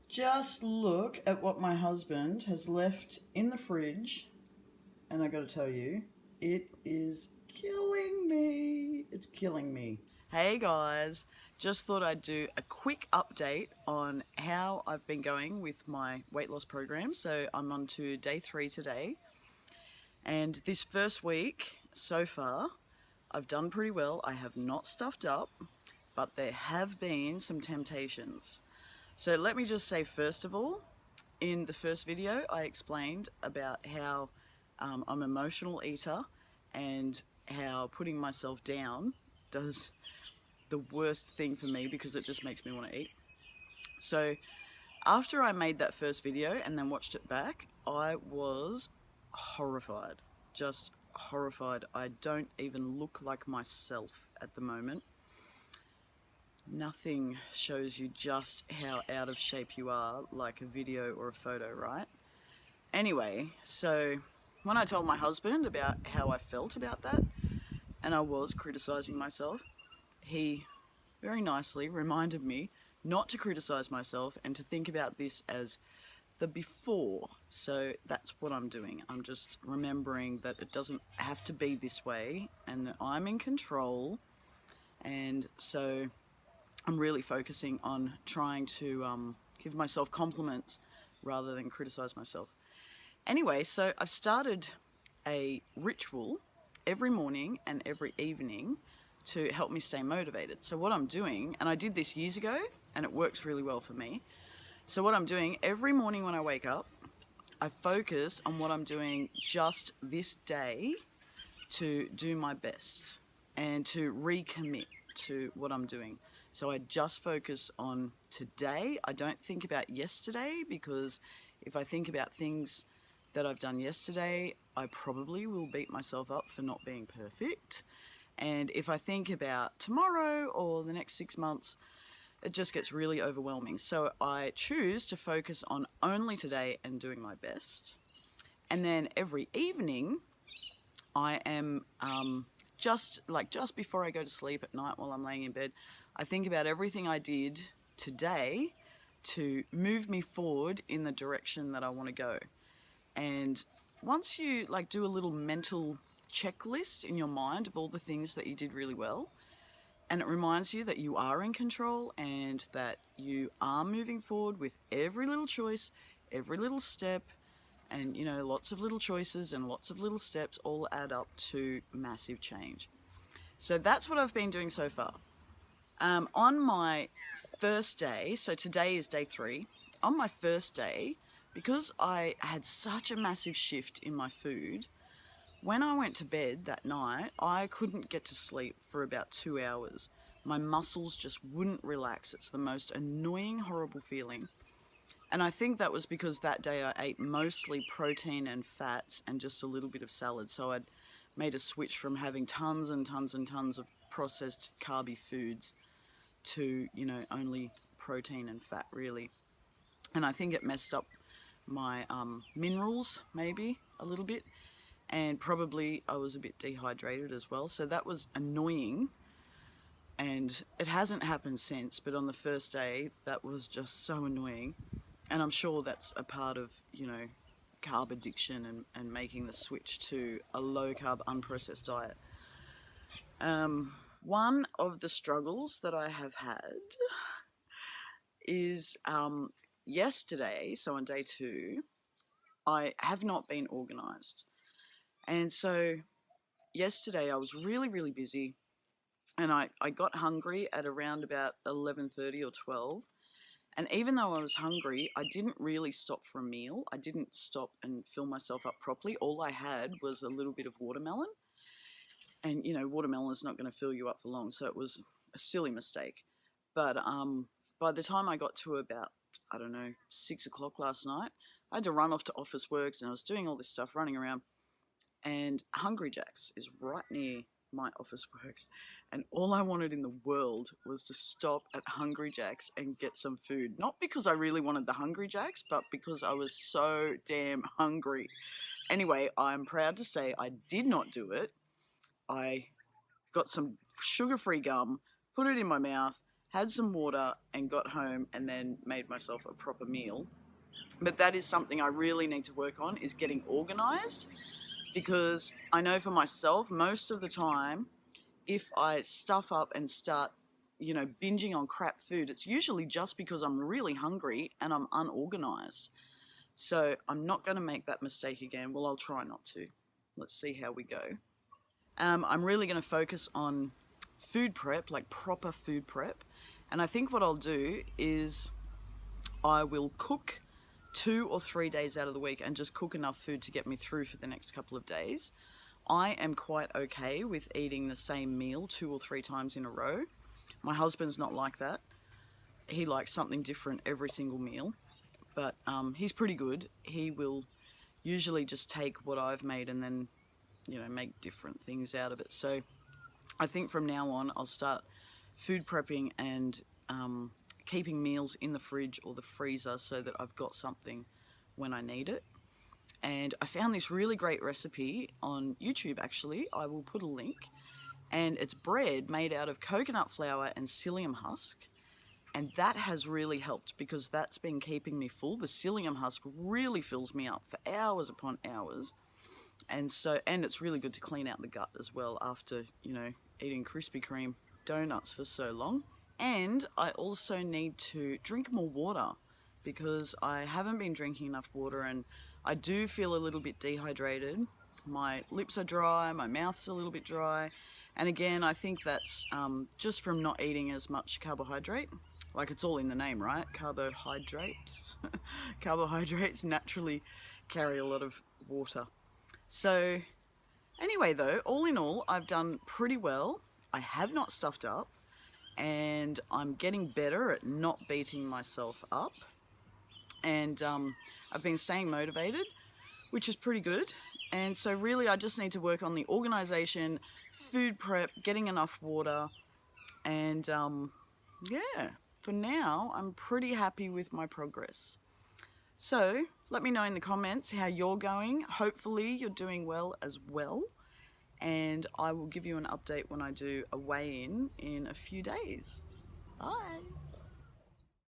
Just look at what my husband has left in the fridge, and I gotta tell you, it is killing me. It's killing me. Hey guys, just thought I'd do a quick update on how I've been going with my weight loss program. So I'm on to day 3 today, and this first week so far, I've done pretty well. I have not stuffed up, but there have been some temptations. So let me just say, first of all, in the first video, I explained about how I'm an emotional eater and how putting myself down does the worst thing for me because it just makes me want to eat. So after I made that first video and then watched it back, I was horrified, just horrified. I don't even look like myself at the moment. Nothing shows you just how out of shape you are like a video or a photo, right? Anyway, so when I told my husband about how I felt about that, and I was criticizing myself, he very nicely reminded me not to criticize myself and to think about this as the before. So that's what I'm doing. I'm just remembering that it doesn't have to be this way and that I'm in control. And so I'm really focusing on trying to give myself compliments rather than criticize myself. Anyway, so I've started a ritual every morning and every evening to help me stay motivated. So what I'm doing, and I did this years ago and it works really well for me. So what I'm doing every morning when I wake up, I focus on what I'm doing just this day to do my best and to recommit to what I'm doing. So I just focus on today. I don't think about yesterday, because if I think about things that I've done yesterday, I probably will beat myself up for not being perfect. And if I think about tomorrow or the next 6 months, it just gets really overwhelming. So I choose to focus on only today and doing my best. And then every evening, I am just before I go to sleep at night while I'm laying in bed, I think about everything I did today to move me forward in the direction that I want to go. And once you do a little mental checklist in your mind of all the things that you did really well, and it reminds you that you are in control and that you are moving forward with every little choice, every little step, and lots of little choices and lots of little steps all add up to massive change. So that's what I've been doing so far. On my first day, so today is day 3, on my first day, because I had such a massive shift in my food, when I went to bed that night, I couldn't get to sleep for about 2 hours. My muscles just wouldn't relax. It's the most annoying, horrible feeling. And I think that was because that day I ate mostly protein and fats and just a little bit of salad. So I'd made a switch from having tons and tons and tons of processed carby foods to, only protein and fat, really. And I think it messed up my minerals, maybe, a little bit. And probably I was a bit dehydrated as well. So that was annoying. And it hasn't happened since, but on the first day, that was just so annoying. And I'm sure that's a part of, carb addiction and making the switch to a low-carb, unprocessed diet. One of the struggles that I have had is yesterday, so on day 2, I have not been organised. And so yesterday I was really, really busy, and I got hungry at around about 11:30 or 12. And even though I was hungry, I didn't really stop for a meal. I didn't stop and fill myself up properly. All I had was a little bit of watermelon. And, watermelon is not going to fill you up for long, so it was a silly mistake. But by the time I got to about, 6 o'clock last night, I had to run off to Office Works, and I was doing all this stuff, running around. And Hungry Jack's is right near my Office Works, and all I wanted in the world was to stop at Hungry Jack's and get some food. Not because I really wanted the Hungry Jack's, but because I was so damn hungry. Anyway, I'm proud to say I did not do it. I got some sugar-free gum, put it in my mouth, had some water, and got home and then made myself a proper meal. But that is something I really need to work on, is getting organized, because I know for myself, most of the time, if I stuff up and start, binging on crap food, it's usually just because I'm really hungry and I'm unorganized. So I'm not going to make that mistake again. Well, I'll try not to. Let's see how we go. I'm really going to focus on food prep, like proper food prep. And I think what I'll do is I will cook 2 or 3 days out of the week and just cook enough food to get me through for the next couple of days. I am quite okay with eating the same meal 2 or 3 times in a row. My husband's not like that. He likes something different every single meal, but he's pretty good. He will usually just take what I've made and then, make different things out of it. So I think from now on I'll start food prepping and keeping meals in the fridge or the freezer so that I've got something when I need it. And I found this really great recipe on YouTube, actually. I will put a link. And it's bread made out of coconut flour and psyllium husk. And that has really helped because that's been keeping me full. The psyllium husk really fills me up for hours upon hours. And it's really good to clean out the gut as well after, eating Krispy Kreme donuts for so long. And I also need to drink more water because I haven't been drinking enough water, and I do feel a little bit dehydrated. My lips are dry, my mouth's a little bit dry. And again, I think that's just from not eating as much carbohydrate. Like, it's all in the name, right? Carbohydrate. Carbohydrates naturally carry a lot of water. So anyway, though, all in all, I've done pretty well. I have not stuffed up, and I'm getting better at not beating myself up. And I've been staying motivated, which is pretty good. And so really I just need to work on the organization, food prep, getting enough water, and yeah, for now I'm pretty happy with my progress. So let me know in the comments how you're going. Hopefully you're doing well as well, and I will give you an update when I do a weigh-in a few days. Bye.